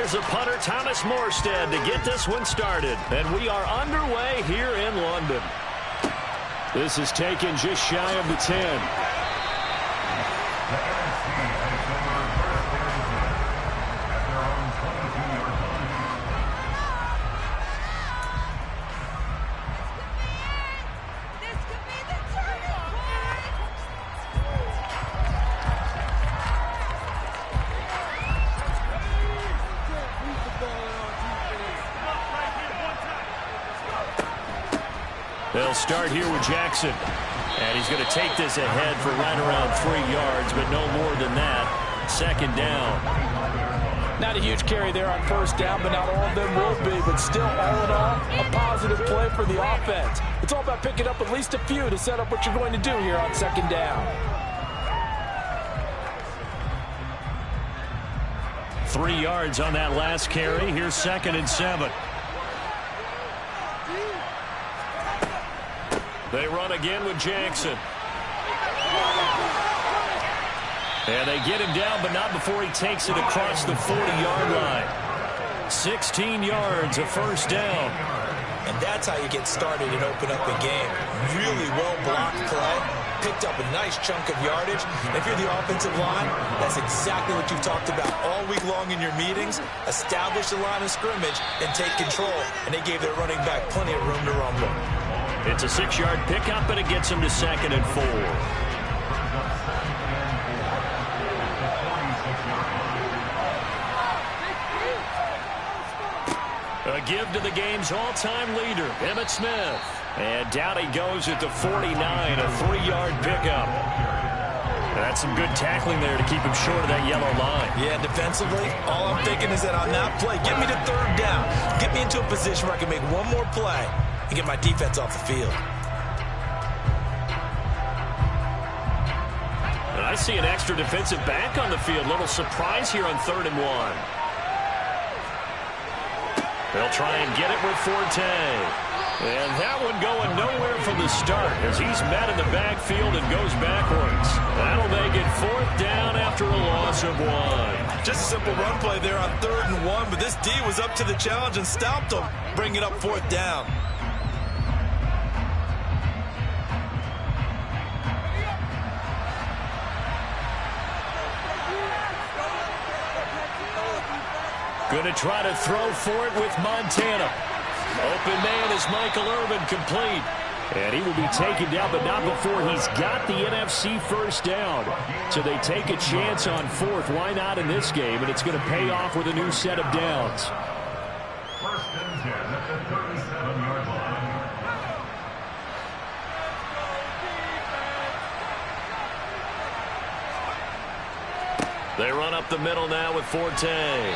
Here's the punter, Thomas Morstead, to get this one started. And we are underway here in London. This is taken just shy of the 10. They'll start here with Jackson. And he's going to take this ahead for right around 3 yards, but no more than that. Second down. Not a huge carry there on first down, but not all of them will be. But still, all in all, a positive play for the offense. It's all about picking up at least a few to set up what you're going to do here on second down. 3 yards on that last carry. Here's 2nd and 7. They run again with Jackson. And they get him down, but not before he takes it across the 40-yard line. 16 yards, a first down. And that's how you get started and open up a game. Really well-blocked play. Picked up a nice chunk of yardage. And if you're the offensive line, that's exactly what you've talked about all week long in your meetings. Establish the line of scrimmage and take control. And they gave their running back plenty of room to rumble. It's a 6-yard pickup, and it gets him to 2nd and 4. A give to the game's all-time leader, Emmitt Smith. And down he goes at the 49, a 3-yard pickup. That's some good tackling there to keep him short of that yellow line. Yeah, defensively, all I'm thinking is that on that play, get me to 3rd down. Get me into a position where I can make one more play and get my defense off the field. And I see an extra defensive back on the field. Little surprise here on 3rd and 1. They'll try and get it with Forte. And that one going nowhere from the start as he's met in the backfield and goes backwards. That'll make it 4th down after a loss of 1. Just a simple run play there on 3rd and 1, but this D was up to the challenge and stopped him, bringing up 4th down. Going to try to throw for it with Montana. Open man is Michael Irvin, complete. And he will be taken down, but not before he's got the NFC first down. So they take a chance on 4th. Why not in this game? And it's going to pay off with a new set of downs. 1st and 10 at the 37-yard line. They run up the middle now with Forte.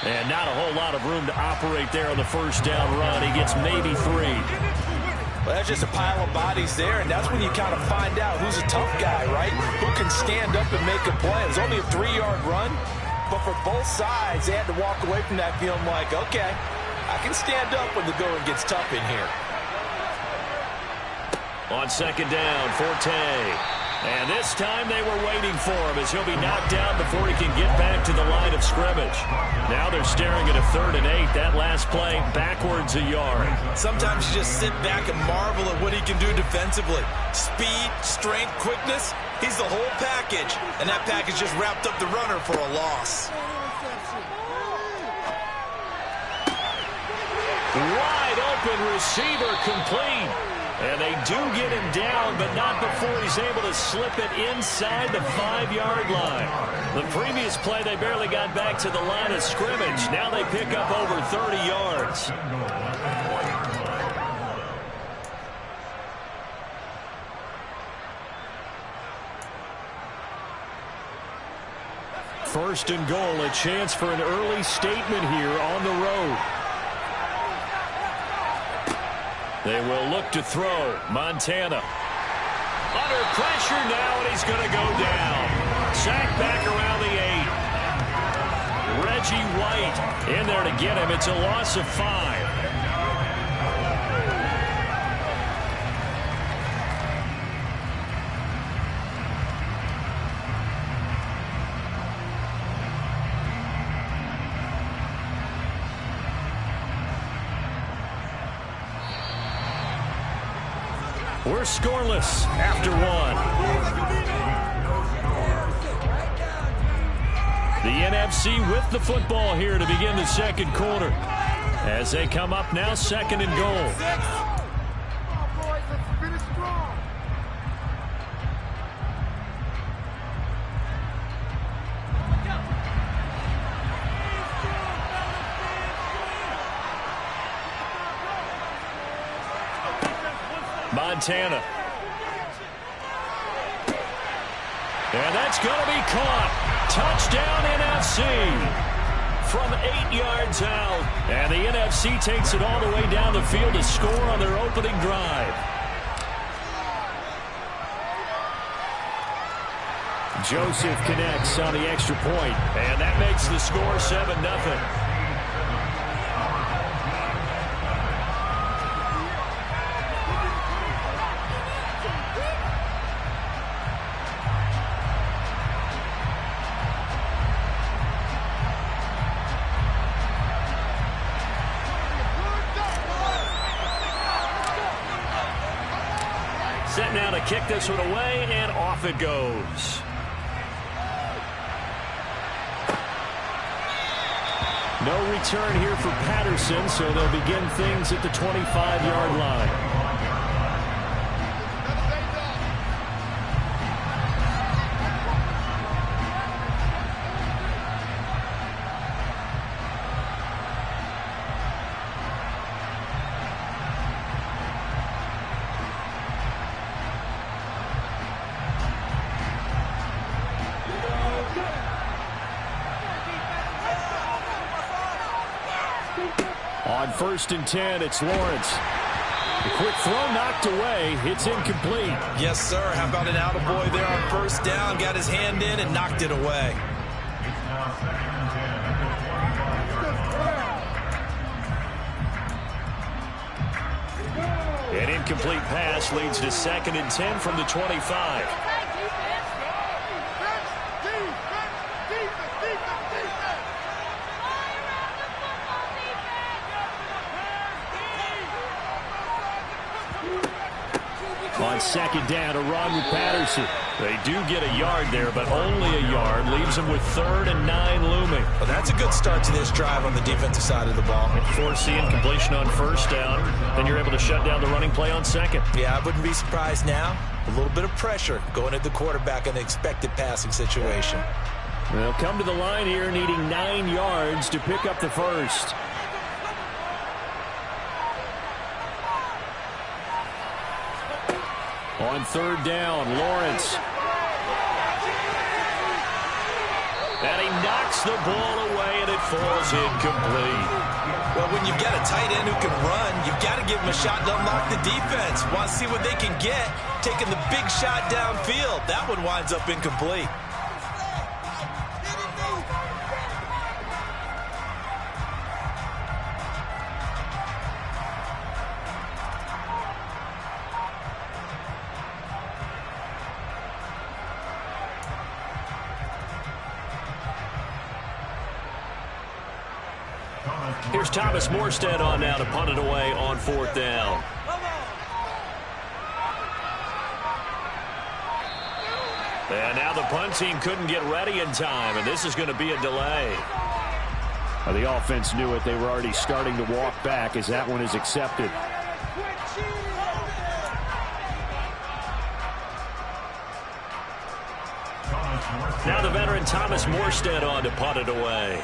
And not a whole lot of room to operate there on the first down run. He gets maybe 3. Well, that's just a pile of bodies there, and that's when you kind of find out who's a tough guy, right? Who can stand up and make a play. It was only a 3-yard run, but for both sides, they had to walk away from that feeling like, okay, I can stand up when the going gets tough in here. On 2nd down, Forte. And this time they were waiting for him as he'll be knocked down before he can get back to the line of scrimmage. Now they're staring at a 3rd and 8. That last play backwards a yard. Sometimes you just sit back and marvel at what he can do defensively. Speed, strength, quickness. He's the whole package. And that package just wrapped up the runner for a loss. Wide open receiver, complete. And they do get him down, but not before he's able to slip it inside the 5-yard line. The previous play, they barely got back to the line of scrimmage. Now they pick up over 30 yards. First and goal, a chance for an early statement here on the road. They will look to throw. Montana. Under pressure now, and he's going to go down. Sacked back around the 8. Reggie White in there to get him. It's a loss of 5. We're scoreless after one. The NFC with the football here to begin the second quarter. As they come up now, second and goal. Montana. And that's going to be caught. Touchdown NFC. From 8 yards out. And the NFC takes it all the way down the field to score on their opening drive. Joseph connects on the extra point. And that makes the score 7-0. Set now to kick this one away, and off it goes. No return here for Patterson, so they'll begin things at the 25-yard line. On 1st and 10, it's Lawrence. A quick throw knocked away. It's incomplete. Yes, sir. How about an attaboy there on 1st down? Got his hand in and knocked it away. An incomplete pass leads to 2nd and 10 from the 25. On 2nd down, a run with Patterson. They do get a yard there, but only a yard. Leaves them with 3rd and 9 looming. Well, that's a good start to this drive on the defensive side of the ball. Force the incompletion on 1st down. Then you're able to shut down the running play on 2nd. Yeah, I wouldn't be surprised now. A little bit of pressure going at the quarterback in an expected passing situation. They'll come to the line here needing 9 yards to pick up the first. On 3rd down, Lawrence. And he knocks the ball away, and it falls incomplete. Well, when you've got a tight end who can run, you've got to give him a shot to unlock the defense. Want to see what they can get, taking the big shot downfield. That one winds up incomplete. Here's Thomas Morstead on now to punt it away on 4th down. And now the punt team couldn't get ready in time, and this is going to be a delay. Well, the offense knew it. They were already starting to walk back as that one is accepted. Now the veteran Thomas Morstead on to punt it away.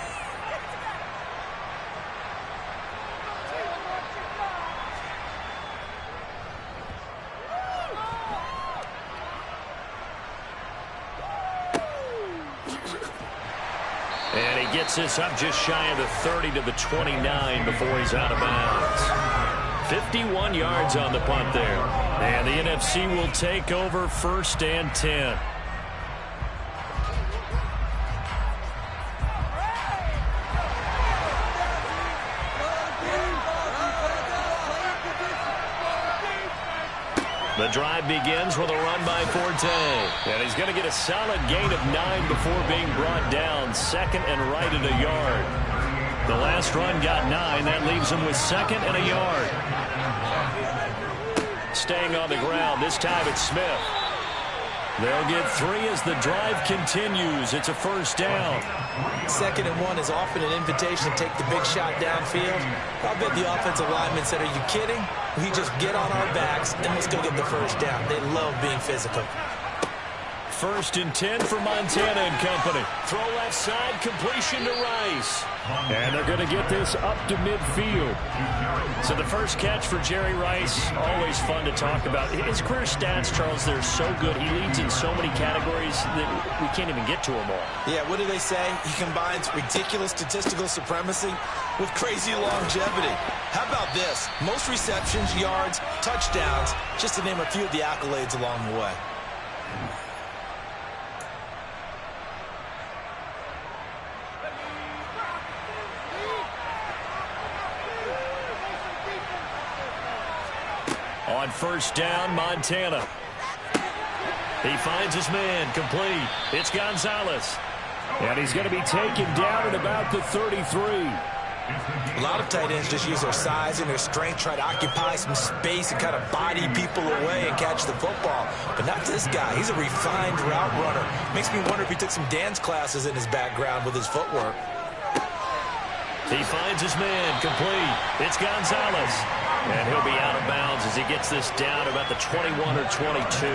And he gets this up just shy of the 30 to the 29 before he's out of bounds. 51 yards on the punt there. And the NFC will take over 1st and 10. The drive begins with a run by Forte. And he's going to get a solid gain of 9 before being brought down. 2nd and right at a yard. The last run got 9. That leaves him with 2nd and a yard. Staying on the ground. This time it's Smith. They'll get 3 as the drive continues. It's a first down. 2nd and 1 is often an invitation to take the big shot downfield. I'll bet the offensive lineman said, are you kidding? We just get on our backs and let's go get the first down. They love being physical. 1st and 10 for Montana and company. Throw left side, completion to Rice. And they're going to get this up to midfield. So the first catch for Jerry Rice, always fun to talk about. His career stats, Charles, they're so good. He leads in so many categories that we can't even get to them all. Yeah, what do they say? He combines ridiculous statistical supremacy with crazy longevity. How about this? Most receptions, yards, touchdowns, just to name a few of the accolades along the way. On first down, Montana. He finds his man, complete. It's Gonzalez. And he's going to be taken down at about the 33. A lot of tight ends just use their size and their strength, try to occupy some space and kind of body people away and catch the football. But not this guy. He's a refined route runner. Makes me wonder if he took some dance classes in his background with his footwork. He finds his man, complete. It's Gonzalez. And he'll be out of bounds as he gets this down about the 21 or 22.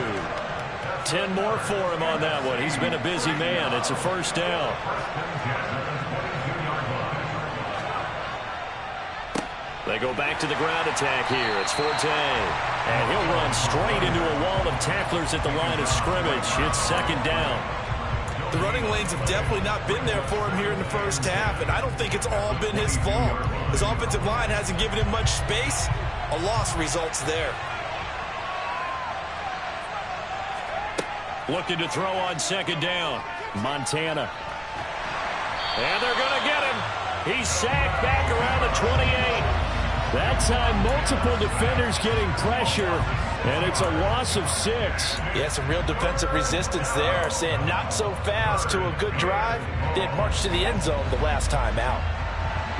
10 more for him on that one. He's been a busy man. It's a first down. They go back to the ground attack here. It's Forte. And he'll run straight into a wall of tacklers at the line of scrimmage. It's 2nd down. The running lanes have definitely not been there for him here in the first half, and I don't think it's all been his fault. His offensive line hasn't given him much space. A loss results there. Looking to throw on 2nd down. Montana. And they're going to get him. He's sacked back around the 28. That time, multiple defenders getting pressure, and it's a loss of 6. Yeah, some real defensive resistance there, saying not so fast to a good drive. They'd marched to the end zone the last time out.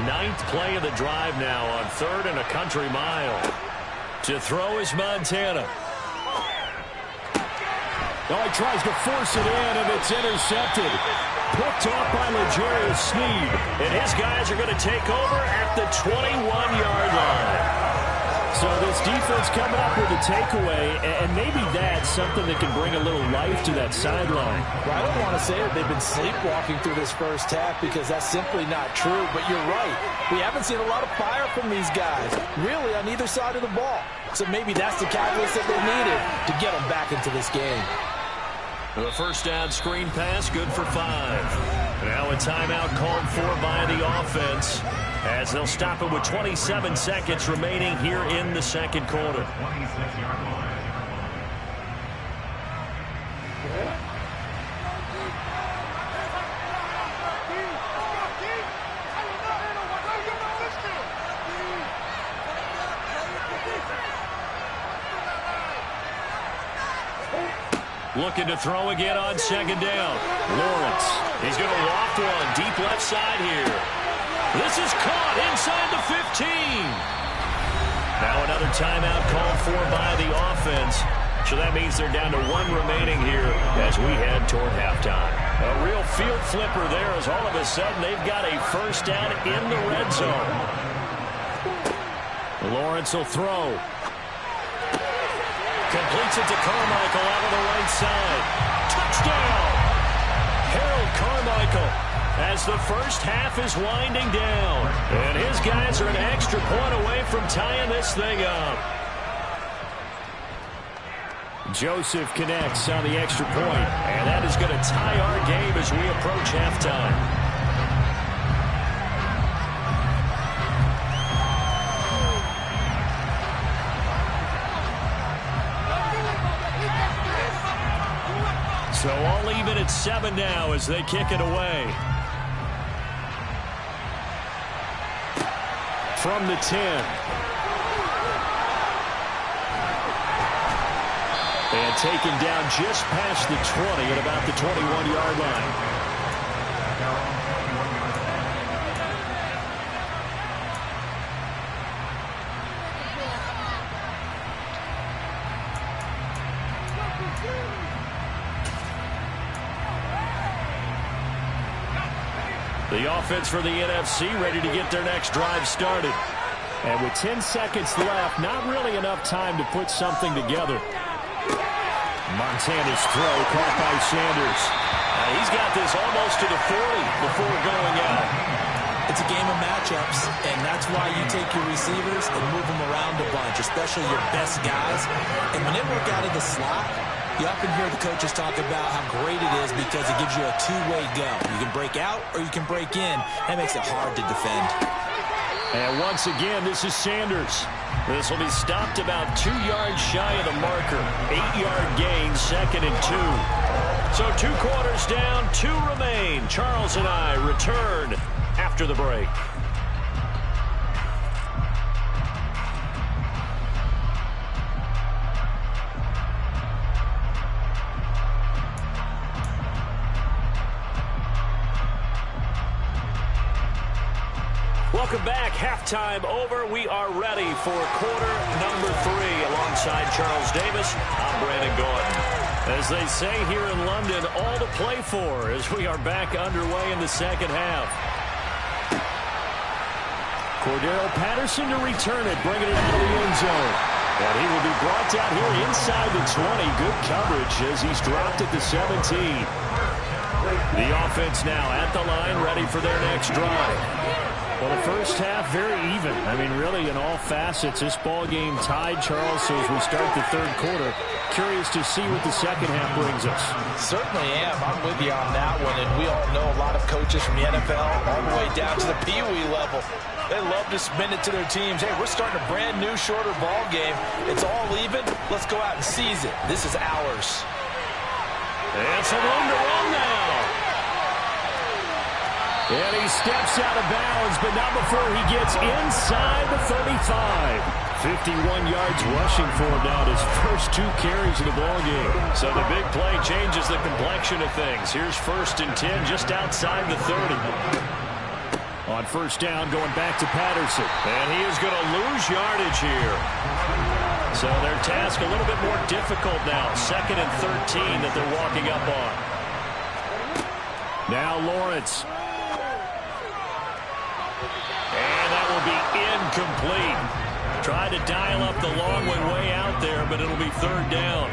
9th play of the drive now on 3rd and a country mile. To throw is Montana. Oh, he tries to force it in, and it's intercepted. Picked off by L'Jarius Sneed. And his guys are going to take over at the 21-yard line. So this defense coming up with a takeaway, and maybe that's something that can bring a little life to that sideline. Well, I don't want to say that they've been sleepwalking through this first half because that's simply not true, but you're right. We haven't seen a lot of fire from these guys, really, on either side of the ball. So maybe that's the catalyst that they needed to get them back into this game. The first down screen pass, good for 5. Now a timeout called for by the offense as they'll stop it with 27 seconds remaining here in the 2nd quarter. Looking to throw again on 2nd down. Lawrence. He's going to loft one deep left side here. This is caught inside the 15. Now another timeout called for by the offense. So that means they're down to 1 remaining here as we head toward halftime. A real field flipper there as all of a sudden they've got a first down in the red zone. Lawrence will throw. Completes it to Carmichael out of the right side. Touchdown! Harold Carmichael as the first half is winding down. And his guys are an extra point away from tying this thing up. Joseph connects on the extra point, and that is going to tie our game as we approach halftime. So all even at 7 now as they kick it away. From the 10. And taken down just past the 20 at about the 21-yard line. The offense for the NFC ready to get their next drive started. And with 10 seconds left, not really enough time to put something together. Montana's throw caught by Sanders. He's got this almost to the 40 before going out. It's a game of matchups, and that's why you take your receivers and move them around a bunch, especially your best guys. And when they work out of the slot, you often hear the coaches talk about how great it is because it gives you a two-way go. You can break out or you can break in. That makes it hard to defend. And once again, this is Sanders. This will be stopped about 2 yards shy of the marker. 8-yard gain, 2nd and 2. So 2 quarters down, 2 remain. Charles and I return after the break. Welcome back. Halftime over. We are ready for quarter number 3. Alongside Charles Davis, I'm Brandon Gordon. As they say here in London, all to play for as we are back underway in the second half. Cordero Patterson to return it, bringing it out of the end zone. And he will be brought down here inside the 20. Good coverage as he's dropped at the 17. The offense now at the line, ready for their next drive. Well, the first half, very even. I mean, really, in all facets, this ball game tied, Charles. So as we start the third quarter, curious to see what the second half brings us. Certainly am. I'm with you on that one. And we all know a lot of coaches from the NFL all the way down to the Pee Wee level. They love to spin it to their teams. Hey, we're starting a brand new, shorter ball game. It's all even. Let's go out and seize it. This is ours. And some room to run now. And he steps out of bounds, but not before he gets inside the 35. 51 yards rushing for him now, his first 2 carries of the ballgame. So the big play changes the complexion of things. Here's 1st and 10 just outside the 30. On first down, going back to Patterson. And he is going to lose yardage here. So their task a little bit more difficult now. 2nd and 13 that they're walking up on. Now Lawrence. And that will be incomplete. Tried to dial up the long one way out there, but it'll be 3rd down.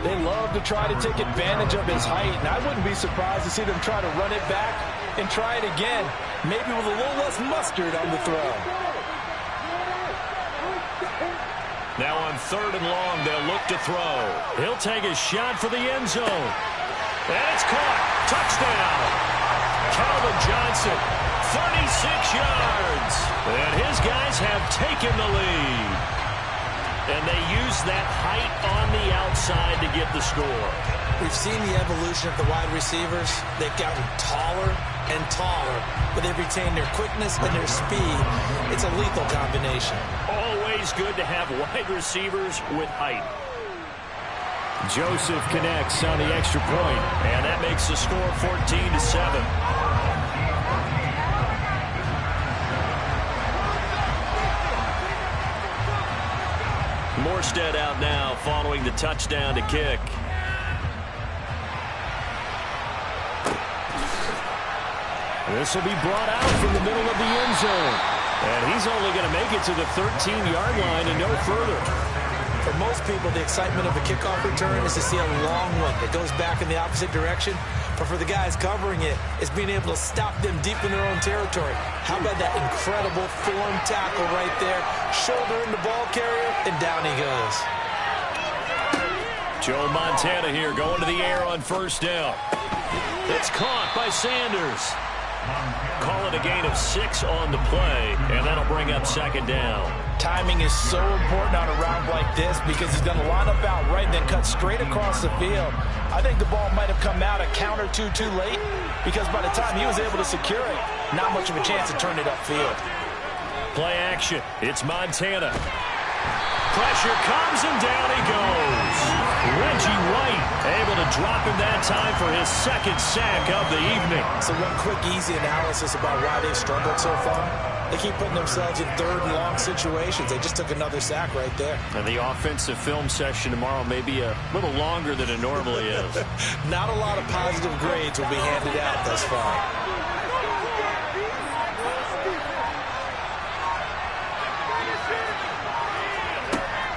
They love to try to take advantage of his height, and I wouldn't be surprised to see them try to run it back and try it again, maybe with a little less mustard on the throw. Now on 3rd and long, they'll look to throw. He'll take a shot for the end zone. And it's caught. Touchdown. Calvin Johnson. 36 yards. And his guys have taken the lead. And they use that height on the outside to get the score. We've seen the evolution of the wide receivers. They've gotten taller and taller, but they've retained their quickness and their speed. It's a lethal combination. Always good to have wide receivers with height. Joseph connects on the extra point, and that makes the score 14-7. Morstead out now following the touchdown to kick. This will be brought out from the middle of the end zone. And he's only going to make it to the 13-yard line and no further. For most people, the excitement of a kickoff return is to see a long one that goes back in the opposite direction. But for the guys covering it, it's being able to stop them deep in their own territory. How about that incredible form tackle right there? Shoulder in the ball carrier, and down he goes. Joe Montana here going to the air on first down. It's caught by Sanders. Call it a gain of 6 on the play, and that'll bring up 2nd down. Timing is so important on a route like this because he's going to line up out right and then cut straight across the field. I think the ball might have come out a count or two too late because by the time he was able to secure it, not much of a chance to turn it upfield. Play action. It's Montana. Pressure comes and down he goes. Reggie White able to drop him that time for his 2nd sack of the evening. So one quick, easy analysis about why they've struggled so far. They keep putting themselves in 3rd and long situations. They just took another sack right there. And the offensive film session tomorrow may be a little longer than it normally is. Not a lot of positive grades will be handed out thus far.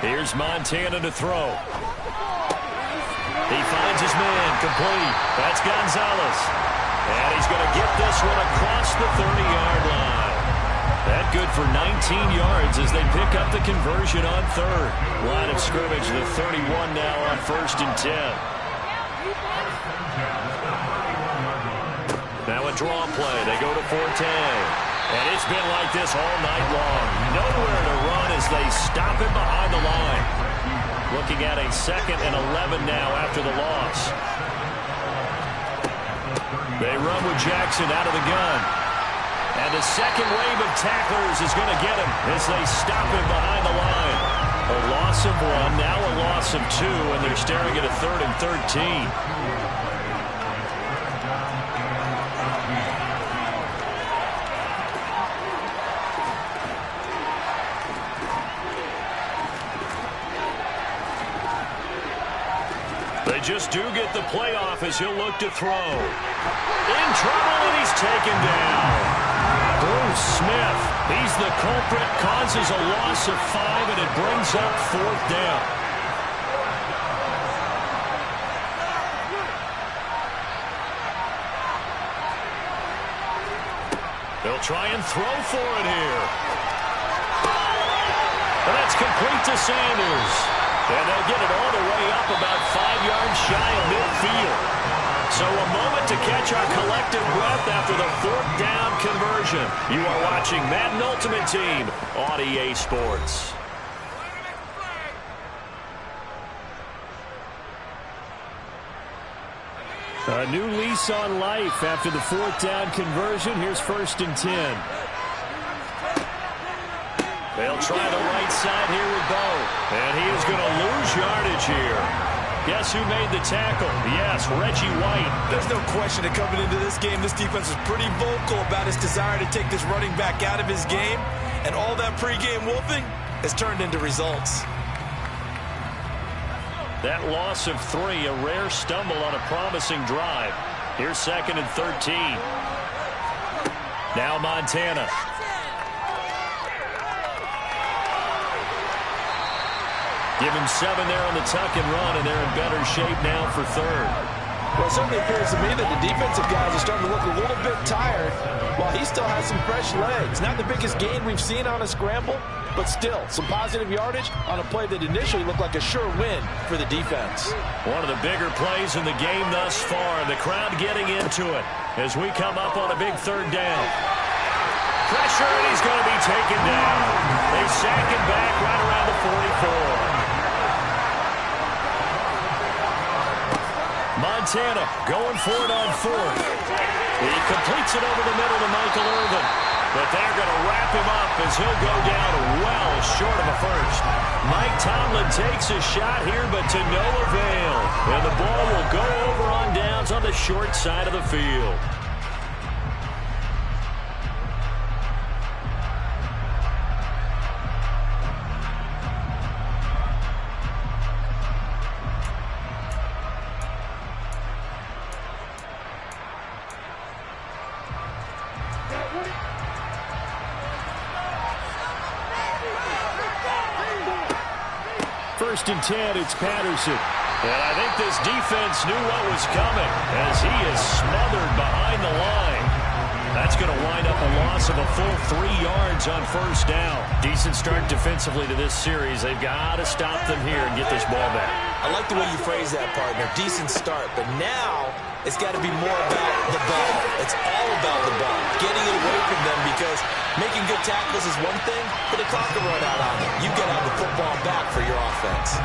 Here's Montana to throw. He finds his man, complete. That's Gonzalez. And he's going to get this one across the 30-yard line. That good for 19 yards as they pick up the conversion on third. Line of scrimmage, the 31 now on 1st and 10. Now a draw play. They go to Forte. And it's been like this all night long. Nowhere to run as they stop him behind the line. Looking at a 2nd and 11 now after the loss. They run with Jackson out of the gun. And the second wave of tacklers is going to get him as they stop him behind the line. A loss of 1, now a loss of 2, and they're staring at a 3rd and 13. Just do get the playoff as he'll look to throw. In trouble, and he's taken down. Bruce Smith, he's the culprit, causes a loss of 5, and it brings up 4th down. They'll try and throw for it here. And that's complete to Sanders. And they'll get it all the way up about 5 yards shy of midfield. So a moment to catch our collective breath after the 4th down conversion. You are watching Madden Ultimate Team on EA Sports. A new lease on life after the 4th down conversion. Here's 1st and 10. They'll try the right side here with Bo. And he is going to lose yardage here. Guess who made the tackle? Yes, Reggie White. There's no question that coming into this game, this defense was pretty vocal about his desire to take this running back out of his game. And all that pregame wolfing has turned into results. That loss of 3, a rare stumble on a promising drive. Here's 2nd and 13. Now Montana. Give him 7 there on the tuck and run, and they're in better shape now for 3rd. Well, it certainly appears to me that the defensive guys are starting to look a little bit tired while he still has some fresh legs. Not the biggest gain we've seen on a scramble, but still some positive yardage on a play that initially looked like a sure win for the defense. One of the bigger plays in the game thus far. The crowd getting into it as we come up on a big 3rd down. Pressure, and he's going to be taken down. They sack him back right around the 44. Montana going for it on 4th. He completes it over the middle to Michael Irvin. But they're going to wrap him up as he'll go down well short of a first. Mike Tomlin takes a shot here, but to no avail. And the ball will go over on downs on the short side of the field. First and 10, it's Patterson. And I think this defense knew what was coming as he is smothered behind the line. That's going to wind up a loss of a full 3 yards on 1st down. Decent start defensively to this series. They've got to stop them here and get this ball back. I like the way you phrase that, partner. Decent start, but now it's got to be more about the ball. It's all about the ball. Getting it away from them, because making good tackles is one thing, but the clock will run out on them. You've got to have the football back for your offense.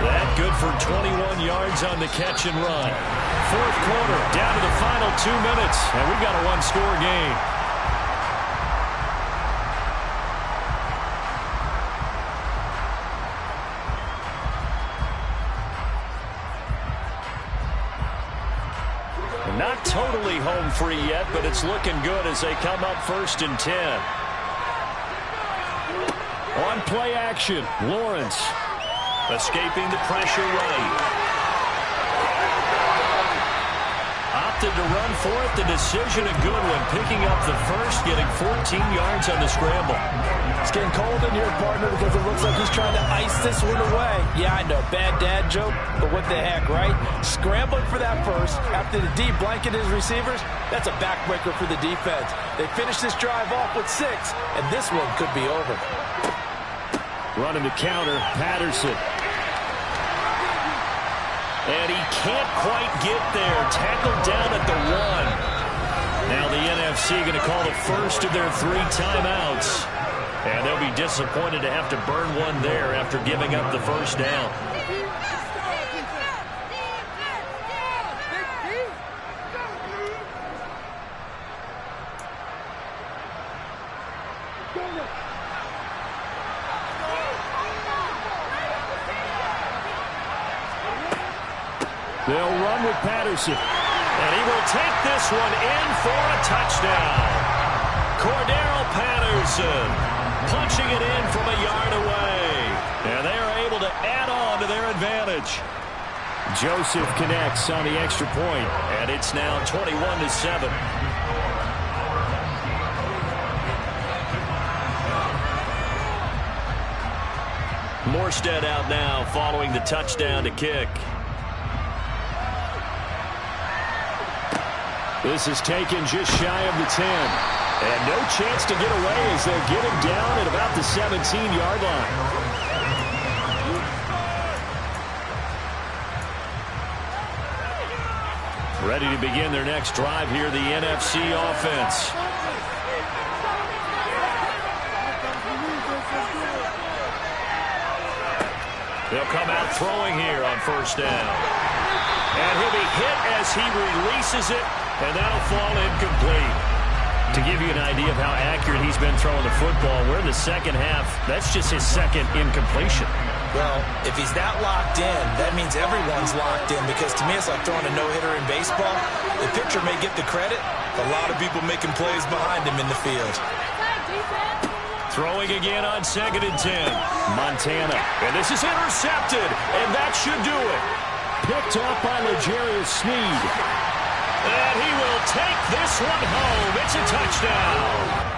That good for 21 yards on the catch and run. 4th quarter, down to the final 2 minutes, and we've got a 1-score game. Not totally home free yet, but it's looking good as they come up 1st and 10. On play action, Lawrence escaping the pressure right. opted to run for it. The decision a good one, picking up the first, getting 14 yards on the scramble. It's getting cold in here, partner, because it looks like he's trying to ice this one away. Yeah, I know, bad dad joke, but what the heck, right? Scrambling for that first after the D blanketed his receivers, that's a backbreaker for the defense. They finished this drive off with 6, and this one could be over. Running to counter, Patterson. And he can't quite get there. Tackled down at the 1. Now the NFC going to call the first of their 3 timeouts. And they'll be disappointed to have to burn one there after giving up the first down. They'll run with Patterson. And he will take this one in for a touchdown. Cordero Patterson punching it in from a yard away. And they are able to add on to their advantage. Joseph connects on the extra point. And it's now 21-7. Morstead out now following the touchdown to kick. This is taken just shy of the 10. And no chance to get away as they'll get him down at about the 17-yard line. Ready to begin their next drive here, the NFC offense. They'll come out throwing here on first down. And he'll be hit as he releases it. And that'll fall incomplete. To give you an idea of how accurate he's been throwing the football, we're in the second half. That's just his second incompletion. Well, if he's that locked in, that means everyone's locked in, because to me it's like throwing a no-hitter in baseball. The pitcher may get the credit, a lot of people making plays behind him in the field. Throwing again on 2nd and 10. Montana. And this is intercepted, and that should do it. Picked off by L'Jarius Sneed. And he will take this one home. It's a touchdown.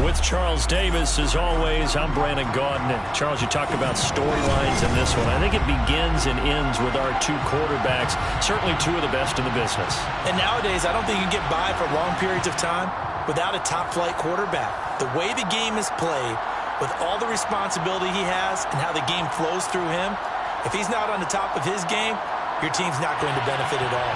With Charles Davis, as always, I'm Brandon Gaudin. And Charles, you talk about storylines in this one. I think it begins and ends with our two quarterbacks, certainly two of the best in the business. And nowadays, I don't think you can get by for long periods of time without a top-flight quarterback. The way the game is played, with all the responsibility he has and how the game flows through him, if he's not on the top of his game, your team's not going to benefit at all.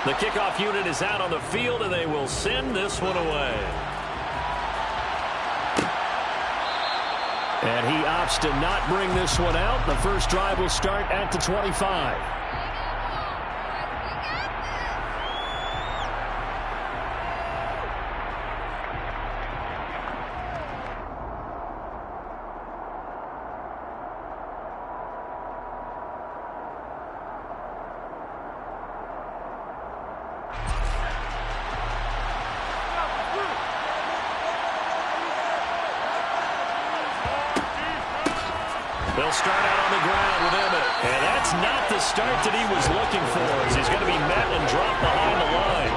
The kickoff unit is out on the field, and they will send this one away. And he opts to not bring this one out. The first drive will start at the 25. They'll start out on the ground with Emmett. And that's not the start that he was looking for, as he's going to be met and dropped behind the line.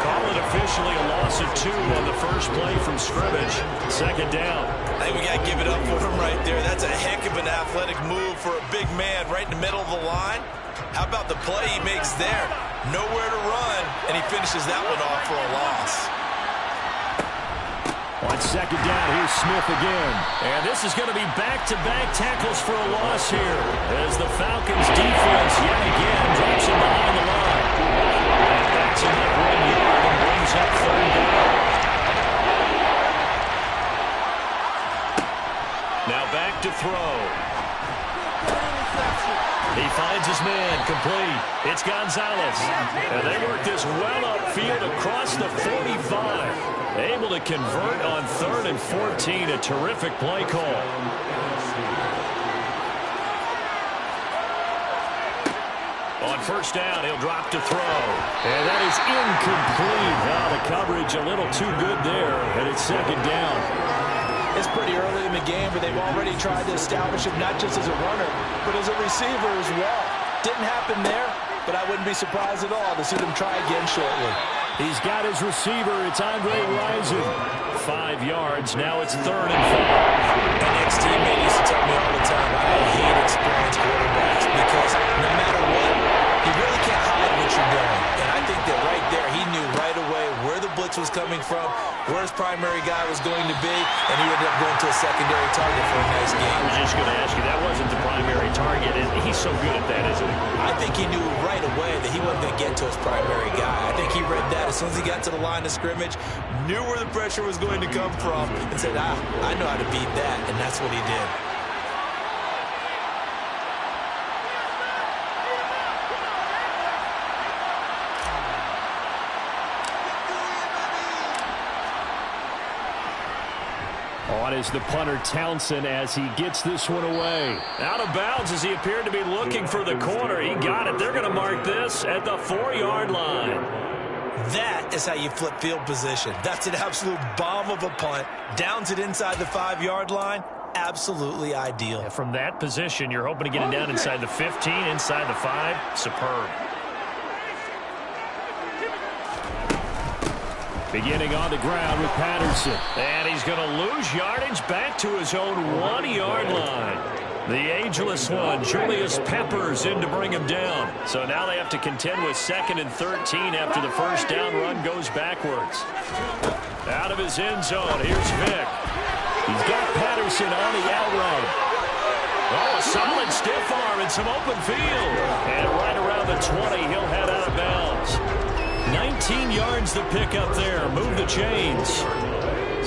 Call it officially a loss of 2 on the first play from scrimmage. Second down. I think we got to give it up for him right there. That's a heck of an athletic move for a big man right in the middle of the line. How about the play he makes there? Nowhere to run, and he finishes that one off for a loss. On second down, here's Smith again. And this is going to be back-to-back tackles for a loss here, as the Falcons' defense yet again drops him behind the line. And backs him up 1 yard and brings up third down. Now back to throw. He finds his man, complete. It's Gonzalez. And they work this well upfield across the 45. Able to convert on 3rd and 14. A terrific play call. On first down, he'll drop to throw. And that is incomplete. Now the coverage a little too good there. And it's second down. It's pretty early in the game, but they've already tried to establish him not just as a runner, but as a receiver as well. Didn't happen there, but I wouldn't be surprised at all to see them try again shortly. He's got his receiver. It's Andre Rison. 5 yards. Now it's 3rd and 5. My ex-teammate used to tell me all the time, I hate experienced quarterbacks because no matter what, you really can't hide what you're doing. And I think that right there, he knew right away where the blitz was coming from, where his primary guy was going to be, and he ended up going to a secondary target for a nice game. I was just going to ask you, that wasn't the primary target, and he's so good at that, isn't he? I think he knew right away that he wasn't going to get to his primary guy. I think he read that as soon as he got to the line of scrimmage, knew where the pressure was going to come from, and said, I know how to beat that, and that's what he did. On is the punter Townsend as he gets this one away. Out of bounds as he appeared to be looking for the corner. He got it. They're going to mark this at the 4-yard line. That is how you flip field position. That's an absolute bomb of a punt. Downs it inside the 5-yard line. Absolutely ideal. From that position, you're hoping to get it down inside the 15, inside the 5. Superb. Beginning on the ground with Patterson. And he's going to lose yardage back to his own 1-yard line. The ageless one, Julius Peppers, in to bring him down. So now they have to contend with 2nd and 13 after the first down run goes backwards. Out of his end zone, here's Vick. He's got Patterson on the out route. Oh, a solid stiff arm and some open field. And right around the 20, he'll head out of bounds. 19 yards to pick up there. Move the chains.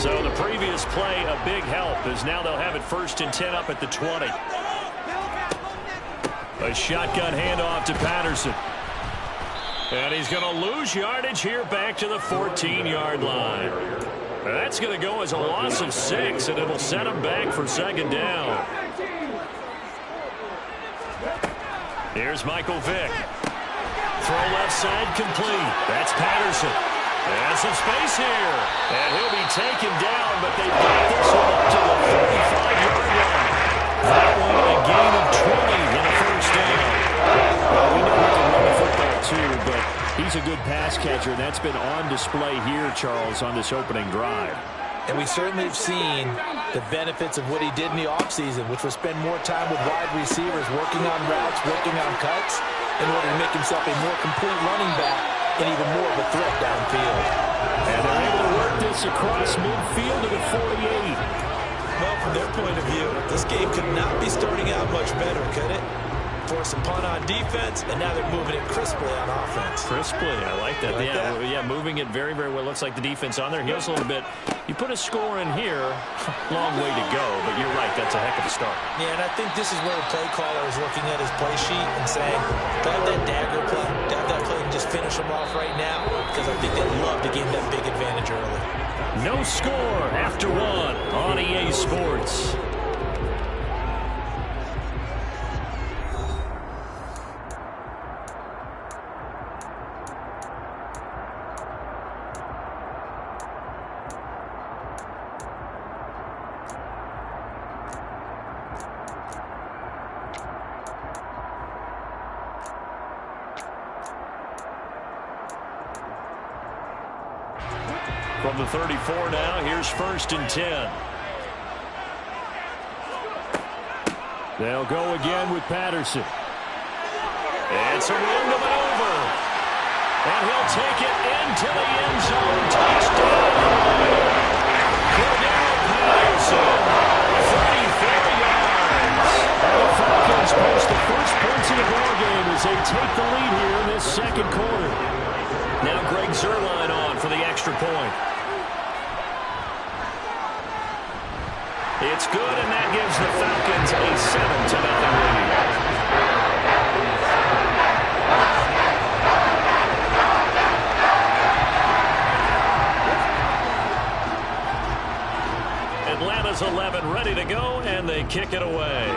So the previous play, a big help, as now they'll have it 1st and 10 up at the 20. A shotgun handoff to Patterson. And he's going to lose yardage here back to the 14-yard line. That's going to go as a loss of 6, and it'll set him back for 2nd down. Here's Michael Vick. Throw left side complete. That's Patterson. And some space here. And he'll be taken down, but they got this one up to the 45-yard line. That one a gain of 20 in the first down. Well, we know we can run the football is a good pass catcher, and that's been on display here, Charles, on this opening drive. And we certainly have seen the benefits of what he did in the offseason, which was spend more time with wide receivers, working on routes, working on cuts, in order to make himself a more complete running back and even more of a threat downfield. And they're able to work this across midfield to the 48. Well, from their point of view, this game could not be starting out much better, could it? Force a punt on defense, and now they're moving it crisply on offense. Crisply, I like that. Like that? Yeah, moving it very, very well. Looks like the defense on their heels a little bit. You put a score in here, long way to go, but you're right, that's a heck of a start. Yeah, and I think this is where the play caller is looking at his play sheet and saying, grab that dagger play, grab that play and just finish them off right now, because I think they'd love to gain that big advantage early. No score after one on EA Sports. From the 34 now, here's 1st and 10. They'll go again with Patterson. It's a room to maneuver. And he'll take it into the end zone. Touchdown. Cordell Patterson. 34 yards. And the Falcons post the first points in the ballgame as they take the lead here in this second quarter. Now Greg Zuerlein on for the extra point. It's good, and that gives the Falcons a 7-0 lead. Atlanta's 11 ready to go, and they kick it away.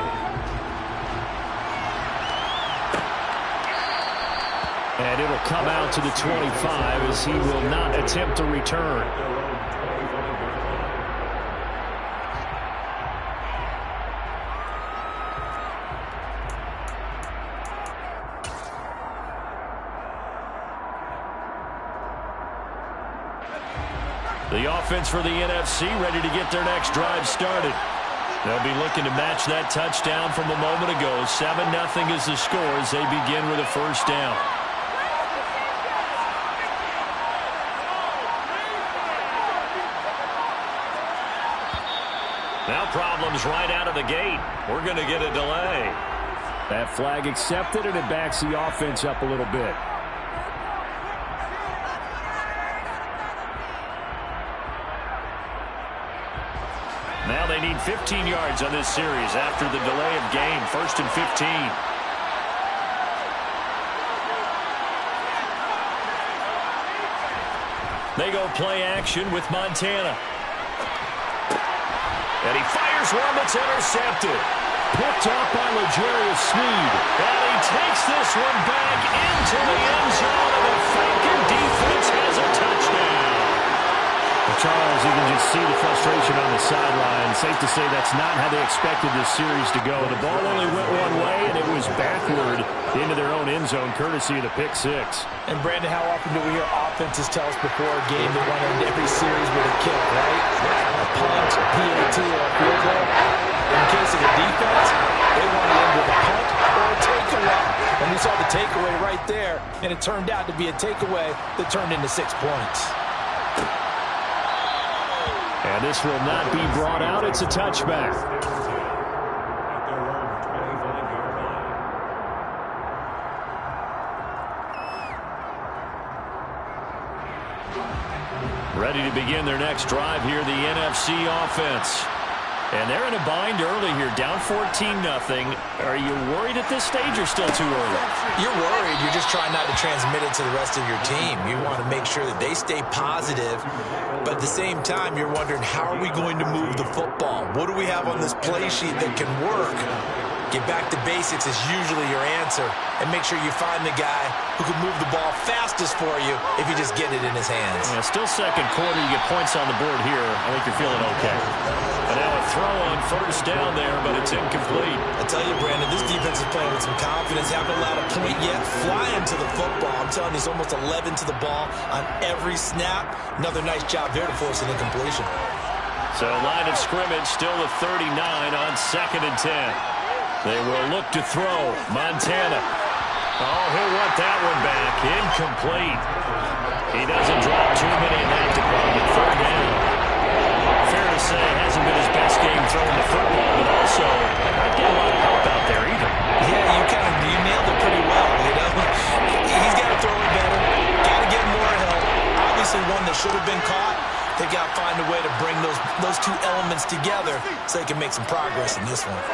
And it'll come out to the 25 as he will not attempt to return. The offense for the NFC ready to get their next drive started. They'll be looking to match that touchdown from a moment ago. 7-0 is the score as they begin with a first down. Now problems right out of the gate. We're going to get a delay. That flag accepted, and it backs the offense up a little bit. Now they need 15 yards on this series after the delay of game. 1st and 15. They go play action with Montana. And he fires one that's intercepted. Picked up by L'Jarius Sneed. And he takes this one back into the end zone, and the Falcon defense has a touchdown. Well, Charles, you can just see the frustration on the sideline. Safe to say that's not how they expected this series to go. The ball only went one way, and it was backward into their own end zone, courtesy of the pick six. And, Brandon, how often do we hear offenses tell us before a game they want to end every series with a kick, right? A punt, a PAT, or a field goal. In the case of the defense, they want to end with a punt or a takeaway. And we saw the takeaway right there, and it turned out to be a takeaway that turned into 6 points. And this will not be brought out. It's a touchback. Ready to begin their next drive here, the NFC offense. And they're in a bind early here, down 14-0. Are you worried at this stage or still too early? You're worried. You're just trying not to transmit it to the rest of your team. You want to make sure that they stay positive. But at the same time, you're wondering, how are we going to move the football? What do we have on this play sheet that can work? Get back to basics is usually your answer. And make sure you find the guy who can move the ball fastest for you if you just get it in his hands. Yeah, still second quarter. You get points on the board here. I think you're feeling okay. And now a throw on first down there, but it's incomplete. I tell you, Brandon, this defense is playing with some confidence. Haven't allowed a point yet. Flying to the football. I'm telling you, it's almost 11 to the ball on every snap. Another nice job there to force an incompletion. So line of scrimmage still at 39 on 2nd and 10. They will look to throw. Montana. Oh, he'll want that one back. Incomplete. He doesn't drop too many in that department. 3rd down. Fair to say, hasn't been his best game throwing the football, but also not getting a lot of help out there either. Yeah, you nailed it pretty well, you know. He's got to throw it better. Got to get more help. Obviously one that should have been caught. They've got to find a way to bring those two elements together so they can make some progress in this one.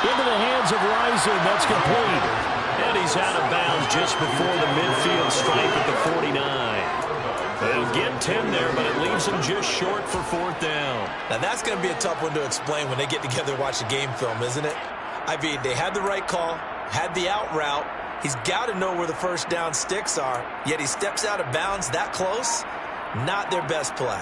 Into the hands of Rison. That's complete. And he's out of bounds just before the midfield stripe at the 49. They'll get 10 there, but it leaves them just short for 4th down. Now, that's going to be a tough one to explain when they get together and watch the game film, isn't it? I mean, they had the right call, had the out route. He's got to know where the first down sticks are, yet he steps out of bounds that close. Not their best play.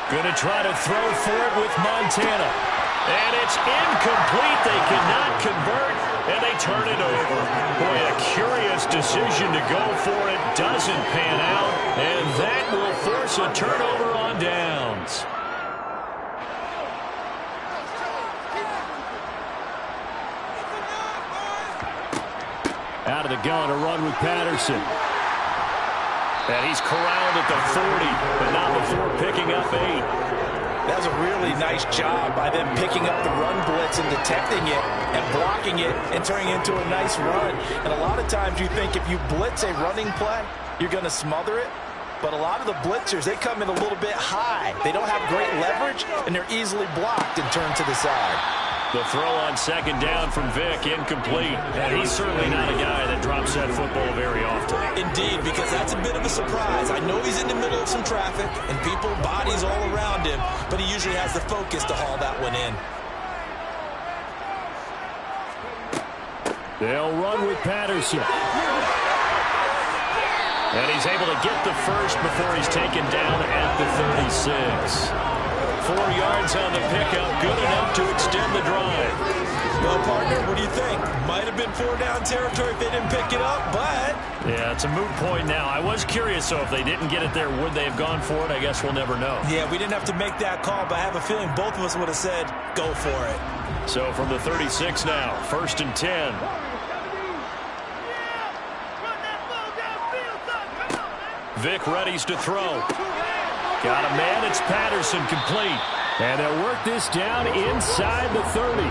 Going to try to throw for it with Montana. And it's incomplete. They cannot convert, and they turn it over. Boy, a curious decision to go for it. Doesn't pan out, and that will force a turnover on downs. Out of the gun, a run with Patterson. And he's corralled at the 40, but not before picking up 8. That was a really nice job by them picking up the run blitz and detecting it and blocking it and turning it into a nice run. And a lot of times you think if you blitz a running play, you're going to smother it. But a lot of the blitzers, they come in a little bit high. They don't have great leverage, and they're easily blocked and turned to the side. The throw on 2nd down from Vic, incomplete. And he's certainly not a guy that drops that football very often. Indeed, because that's a bit of a surprise. I know he's in the middle of some traffic and people, bodies all around him, but he usually has the focus to haul that one in. They'll run with Patterson. And he's able to get the first before he's taken down at the 36. 4 yards on the pickup, good enough to extend the drive. Well, partner, what do you think? Might have been 4-down territory if they didn't pick it up, but... Yeah, it's a moot point now. I was curious, so if they didn't get it there, would they have gone for it? I guess we'll never know. Yeah, we didn't have to make that call, but I have a feeling both of us would have said, go for it. So from the 36 now, 1st and 10. Vic readies to throw. Got a man, it's Patterson, complete. And they'll work this down inside the 30.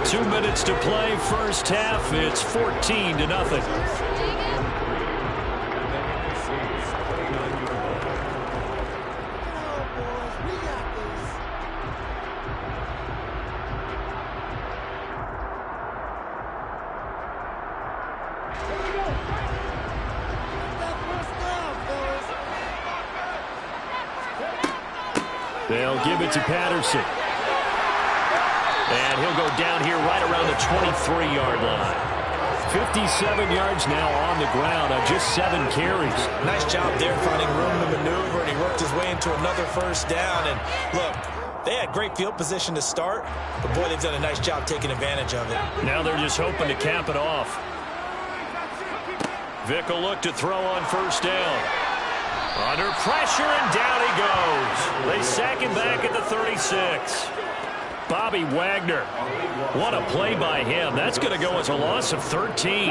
2 minutes to play, first half. It's 14-0. They'll give it to Patterson. And he'll go down here right around the 23-yard line. 57 yards now on the ground on just 7 carries. Nice job there finding room to maneuver, and he worked his way into another first down. And look, they had great field position to start, but boy, they've done a nice job taking advantage of it. Now they're just hoping to cap it off. Vic will look to throw on first down. Under pressure, and down he goes. They sack him back at the 36. Bobby Wagner. What a play by him. That's going to go as a loss of 13.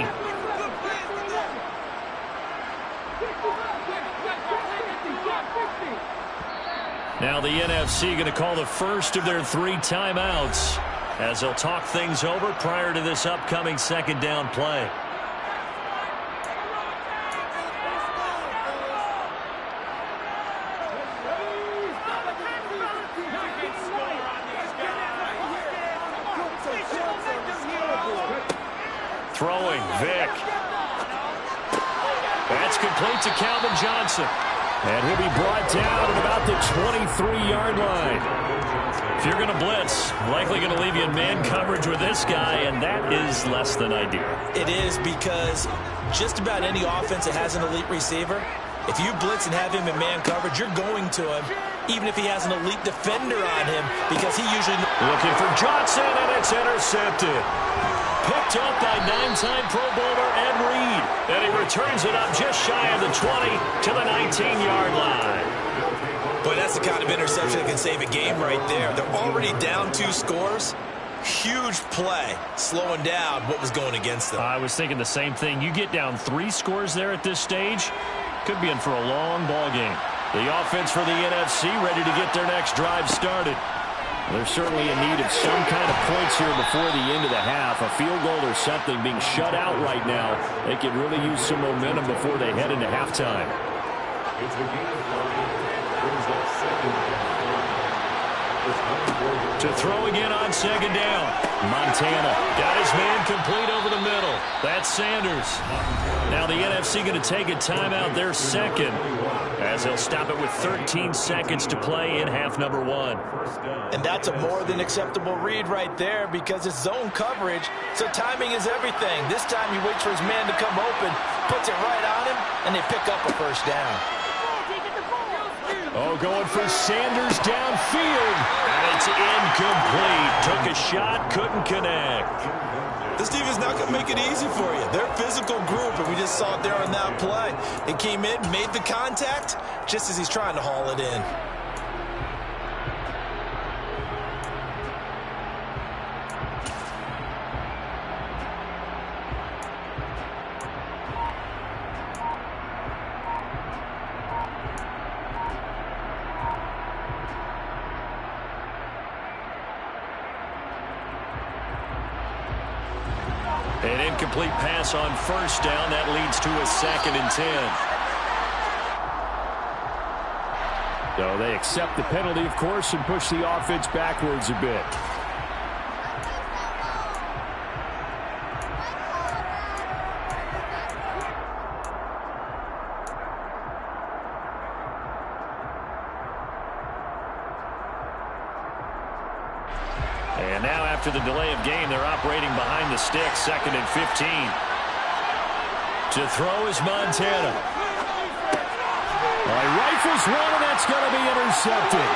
Now the NFC going to call the first of their 3 timeouts as they'll talk things over prior to this upcoming second down play. Throwing, Vic. That's complete to Calvin Johnson. And he'll be brought down at about the 23-yard line. If you're going to blitz, likely going to leave you in man coverage with this guy, and that is less than ideal. It is, because just about any offense that has an elite receiver, if you blitz and have him in man coverage, you're going to him, even if he has an elite defender on him, because he usually... Looking for Johnson, and it's intercepted. Picked up by 9-time Pro Bowler Ed Reed. And he returns it up just shy of the 20 to the 19-yard line. Boy, that's the kind of interception that can save a game right there. They're already down 2 scores. Huge play, slowing down what was going against them. I was thinking the same thing. You get down 3 scores there at this stage, could be in for a long ball game. The offense for the NFC ready to get their next drive started. They're certainly in need of some kind of points here before the end of the half. A field goal or something, being shut out right now. They could really use some momentum before they head into halftime. To throw again on second down. Montana got his man complete over the middle. That's Sanders. Now the NFC going to take a timeout, their second, as they'll stop it with 13 seconds to play in half number 1. And that's a more than acceptable read right there, because it's zone coverage, so timing is everything. This time he waits for his man to come open, puts it right on him, and they pick up a first down. Oh, going for Sanders downfield. And it's incomplete. Took a shot, couldn't connect. This defense is not going to make it easy for you. They're a physical group, and we just saw it there on that play. It came in, made the contact, just as he's trying to haul it in. An incomplete pass on first down. That leads to a 2nd and 10. So they accept the penalty, of course, and push the offense backwards a bit. And now, after the delay of game, they're operating behind the sticks, 2nd and 15. To throw is Montana. Well, he rifles one, and that's going to be intercepted.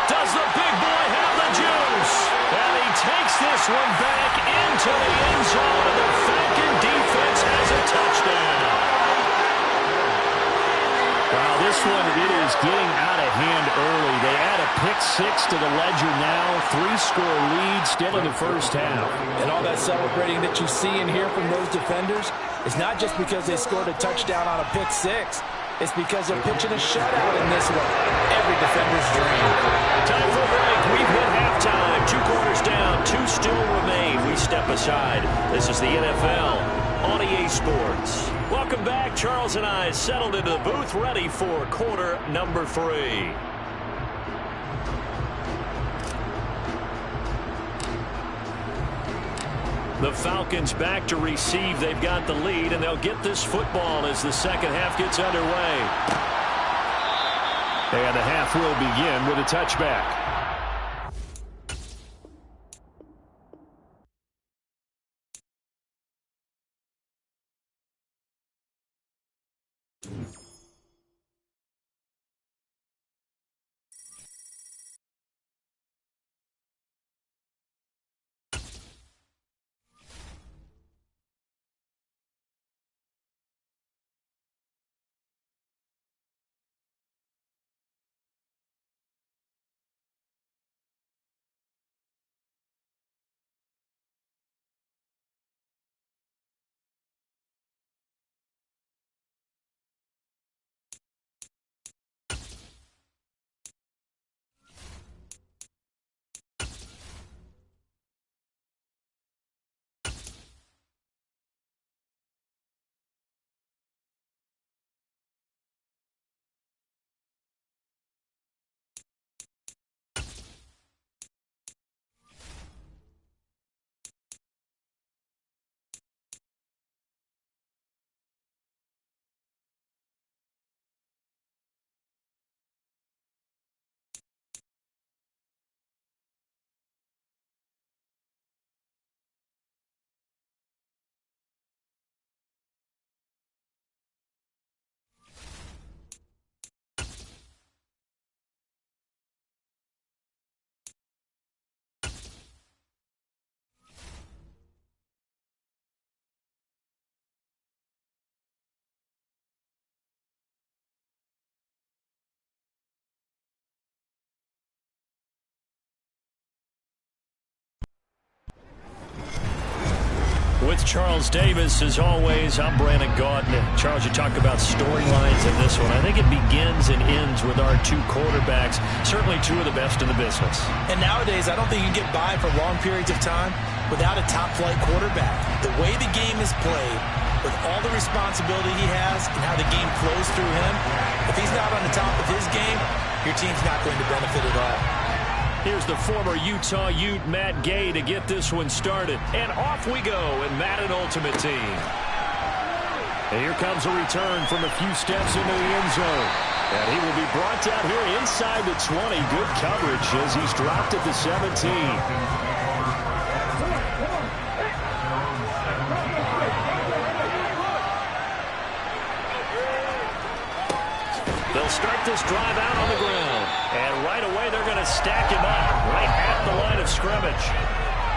Does the big boy have the juice? And he takes this one back into the end zone, and the Falcon defense has a touchdown. Wow, this one, it is getting out of hand early. They add a pick-6 to the ledger now. 3-score lead still in the first half. And all that celebrating that you see and hear from those defenders is not just because they scored a touchdown on a pick-6. It's because they're pitching a shutout in this one. Every defender's dream. Time for a break. We've hit halftime. 2 quarters down. 2 still remain. We step aside. This is the NFL on EA Sports. Welcome back. Charles and I settled into the booth, ready for quarter number 3. The Falcons back to receive. They've got the lead, and they'll get this football as the second half gets underway. And the half will begin with a touchback. With Charles Davis, as always, I'm Brandon Gaudin. Charles, you talk about storylines in this one. I think it begins and ends with our two quarterbacks, certainly two of the best in the business. And nowadays, I don't think you can get by for long periods of time without a top-flight quarterback. The way the game is played, with all the responsibility he has and how the game flows through him, if he's not on the top of his game, your team's not going to benefit at all. Here's the former Utah Ute, Matt Gay, to get this one started. And off we go in Madden Ultimate Team. And here comes a return from a few steps into the end zone. And he will be brought down here inside the 20. Good coverage as he's dropped at the 17. They'll start this drive out on the ground. And right away, they're going to stack him up right at the line of scrimmage.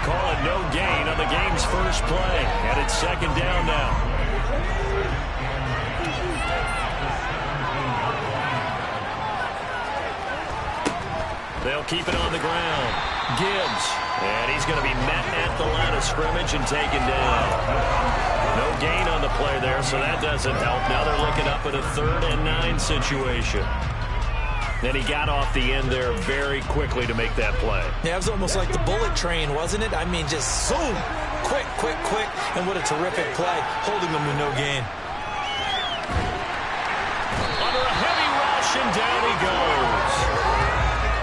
Call it no gain on the game's first play. And it's second down now. They'll keep it on the ground. Gibbs. And he's going to be met at the line of scrimmage and taken down. No gain on the play there, so that doesn't help. Now they're looking up at a 3rd and 9 situation. Then he got off the end there very quickly to make that play. Yeah, it was almost like the bullet train, wasn't it? I mean, just zoom. Quick, quick, quick. And what a terrific play, holding them with no gain. Under a heavy rush, and down he goes.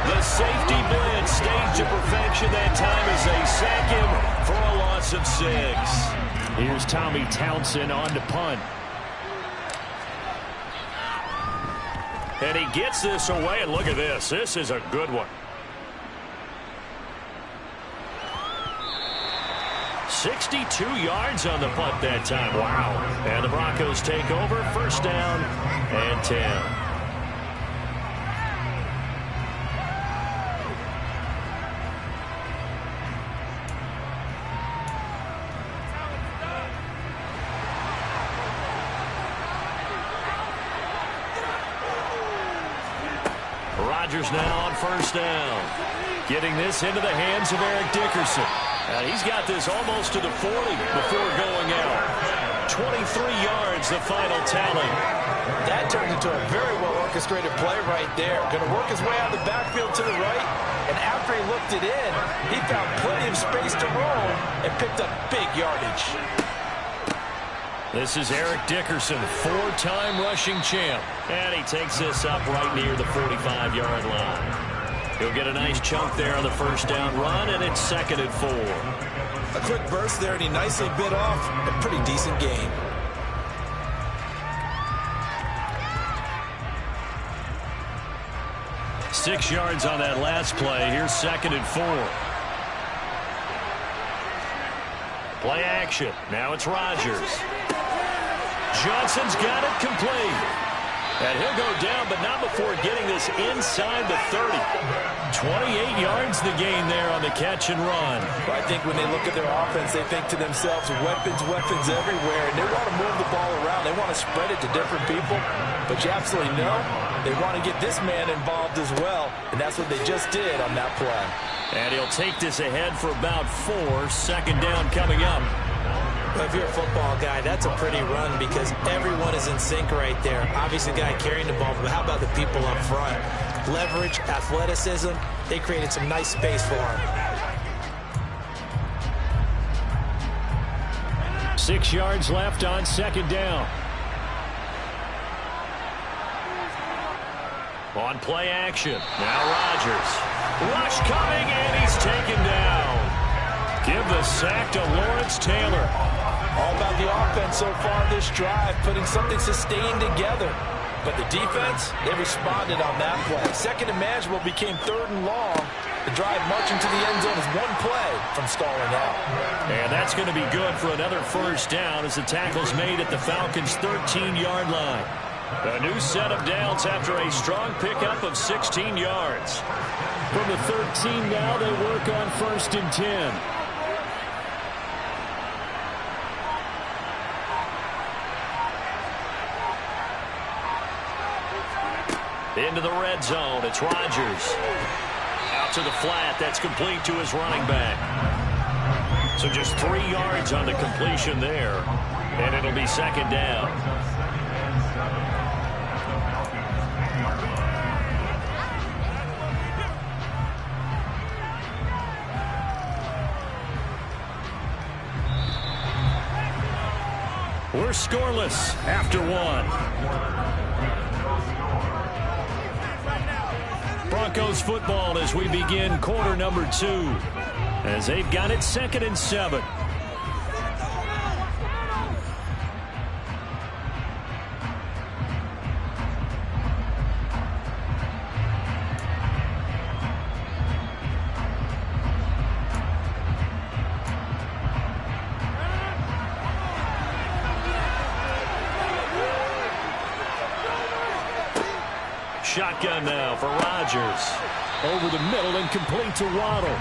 The safety blitz staged to perfection that time as they sack him for a loss of 6. Here's Tommy Townsend on to punt. And he gets this away, and look at this. This is a good one. 62 yards on the punt that time. Wow. And the Broncos take over. 1st down and 10. Rodgers now on 1st down. Getting this into the hands of Eric Dickerson. And he's got this almost to the 40 before going out. 23 yards, the final tally. That turned into a very well-orchestrated play right there. Going to work his way out of the backfield to the right. And after he looked it in, he found plenty of space to roll and picked up big yardage. This is Eric Dickerson, 4-time rushing champ. And he takes this up right near the 45-yard line. He'll get a nice chunk there on the 1st down run, and it's 2nd and 4. A quick burst there, and he nicely bit off a pretty decent gain. Six yards on that last play. Here's 2nd and 4. Play action. Now it's Rodgers. Johnson's got it complete. And he'll go down, but not before getting this inside the 30. 28 yards the gain there on the catch and run. Well, I think when they look at their offense, they think to themselves, weapons, weapons everywhere. And they want to move the ball around. They want to spread it to different people. But you absolutely know they want to get this man involved as well. And that's what they just did on that play. And he'll take this ahead for about 4. 2nd down coming up. But if you're a football guy, that's a pretty run because everyone is in sync right there. Obviously, the guy carrying the ball, but how about the people up front? Leverage, athleticism, they created some nice space for him. 6 yards left on 2nd down. On play action. Now Rodgers. Rush coming, and he's taken down. Give the sack to Lawrence Taylor. All about the offense so far this drive, putting something sustained together. But the defense, they responded on that play. 2nd and manageable became 3rd and long. The drive marching to the end zone is one play from stalling out. And that's going to be good for another 1st down as the tackle's made at the Falcons' 13-yard line. A new set of downs after a strong pickup of 16 yards. From the 13 now, they work on 1st and 10. Into the red zone. It's Rodgers. Out to the flat. That's complete to his running back. So just 3 yards on the completion there, and it'll be second down. We're scoreless after 1. Broncos football as we begin quarter number 2, as they've got it 2nd and 7. Shotgun now for Rodgers. Over the middle and complete to Waddle.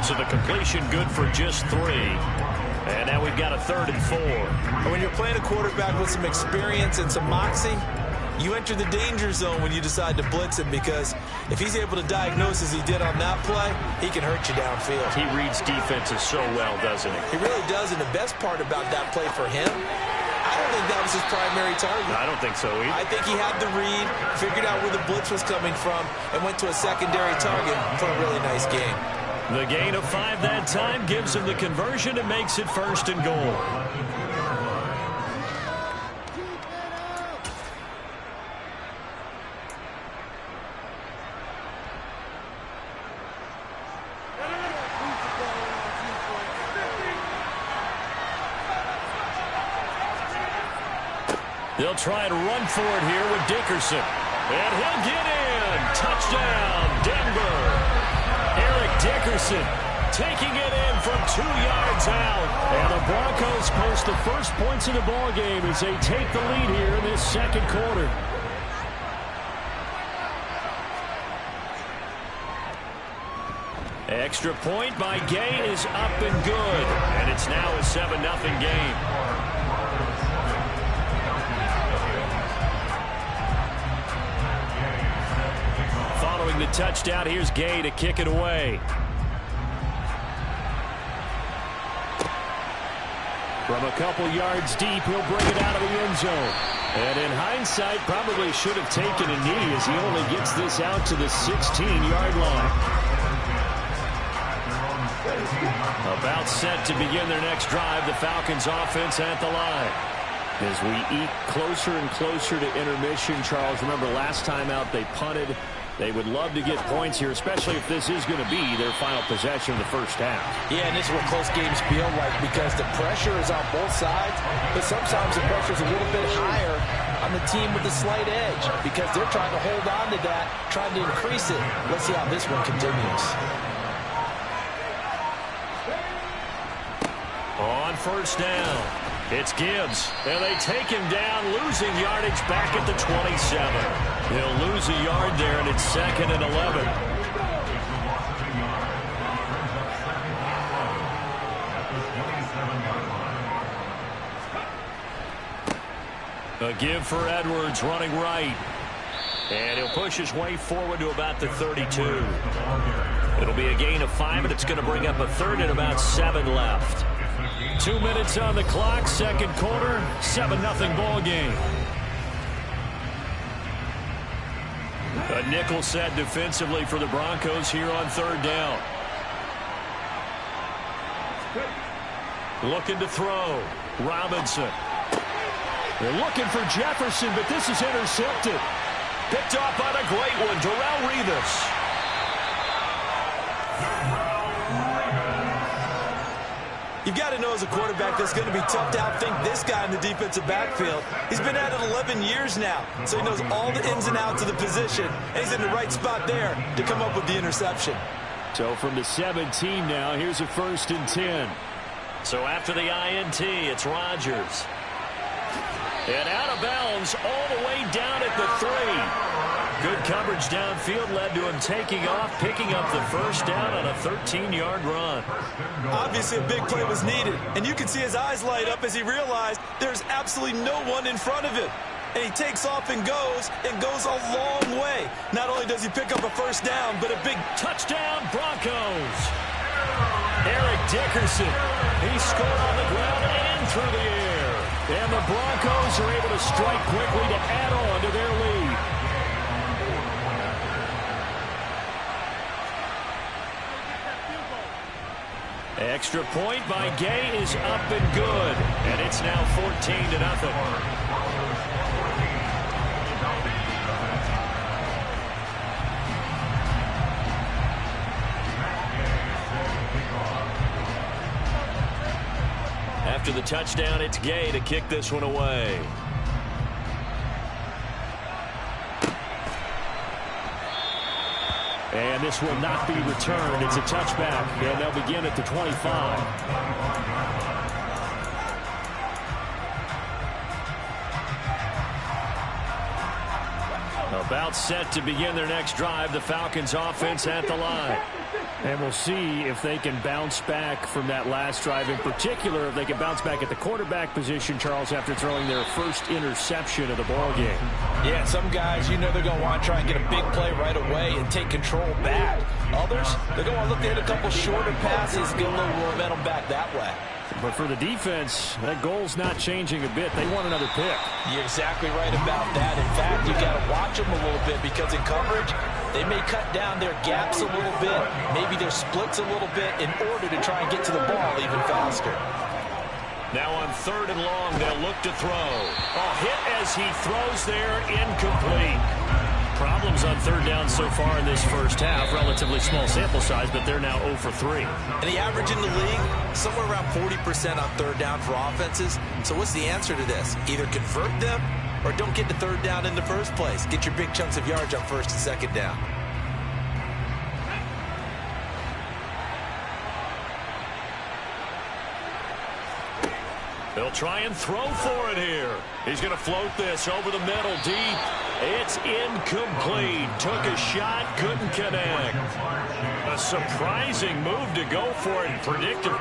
So the completion good for just 3. And now we've got a 3rd and 4. And when you're playing a quarterback with some experience and some moxie, you enter the danger zone when you decide to blitz him, because if he's able to diagnose as he did on that play, he can hurt you downfield. He reads defenses so well, doesn't he? He really does, and the best part about that play for him, I don't think that was his primary target. I don't think so either. I think he had the read, figured out where the blitz was coming from, and went to a secondary target for a really nice game. The gain of 5 that time gives him the conversion and makes it 1st and goal. They'll try to run for it here with Dickerson. And he'll get in. Touchdown, Denver. Eric Dickerson taking it in from 2 yards out. And the Broncos post the first points of the ballgame as they take the lead here in this 2nd quarter. Extra point by Gay is up and good. And it's now a 7-0 game. Following the touchdown, here's Gay to kick it away. From a couple yards deep, he'll bring it out of the end zone. And in hindsight, probably should have taken a knee as he only gets this out to the 16-yard line. About set to begin their next drive, the Falcons offense at the line. As we eat closer and closer to intermission, Charles, remember last time out they punted. They would love to get points here, especially if this is going to be their final possession of the first half. Yeah, and this is what close games feel like, because the pressure is on both sides, but sometimes the pressure is a little bit higher on the team with the slight edge, because they're trying to hold on to that, trying to increase it. Let's see how this one continues. On first down, it's Gibbs, and they take him down, losing yardage back at the 27. He'll lose a yard there, and it's 2nd and 11. A give for Edwards, running right. And he'll push his way forward to about the 32. It'll be a gain of 5, and it's going to bring up a 3rd and about 7 left. 2 minutes on the clock, 2nd quarter, 7-0 ball game. A nickel set defensively for the Broncos here on 3rd down. Looking to throw. Robinson. They're looking for Jefferson, but this is intercepted. Picked off on a great one, Darrelle Revis. You've got to know as a quarterback that's going to be tough to outthink this guy in the defensive backfield. He's been at it 11 years now, so he knows all the ins and outs of the position, and he's in the right spot there to come up with the interception. So from the 17 now, here's a 1st and 10. So after the INT, it's Rodgers. And out of bounds all the way down at the 3. Good coverage downfield led to him taking off, picking up the first down on a 13-yard run. Obviously, a big play was needed, and you can see his eyes light up as he realized there's absolutely no one in front of him. And he takes off and goes a long way. Not only does he pick up a first down, but a big touchdown, Broncos. Eric Dickerson. He scored on the ground and through the air. And the Broncos are able to strike quickly to add on to their lead. Extra point by Gay is up and good. And it's now 14-0. After the touchdown, it's Gay to kick this one away. And this will not be returned. It's a touchback, and they'll begin at the 25. About set to begin their next drive. The Falcons offense at the line. And we'll see if they can bounce back from that last drive. In particular, if they can bounce back at the quarterback position, Charles, after throwing their first interception of the ball game. Yeah, some guys, you know they're going to want to try and get a big play right away and take control back. Others, they're going to look to hit a couple shorter passes, get a little momentum back that way. But for the defense, that goal's not changing a bit. They want another pick. You're exactly right about that. In fact, you got to watch them a little bit because in coverage, they may cut down their gaps a little bit, maybe their splits a little bit in order to try and get to the ball even faster. Now on 3rd and long, they'll look to throw. Hit as he throws there, incomplete. Problems on 3rd down so far in this first half. Relatively small sample size, but they're now 0 for 3. And the average in the league, somewhere around 40% on 3rd down for offenses. So what's the answer to this? Either convert them or don't get to 3rd down in the first place. Get your big chunks of yards on 1st and 2nd down. They'll try and throw for it here. He's going to float this over the middle deep. It's incomplete. Took a shot, couldn't connect. A surprising move to go for it and predictive.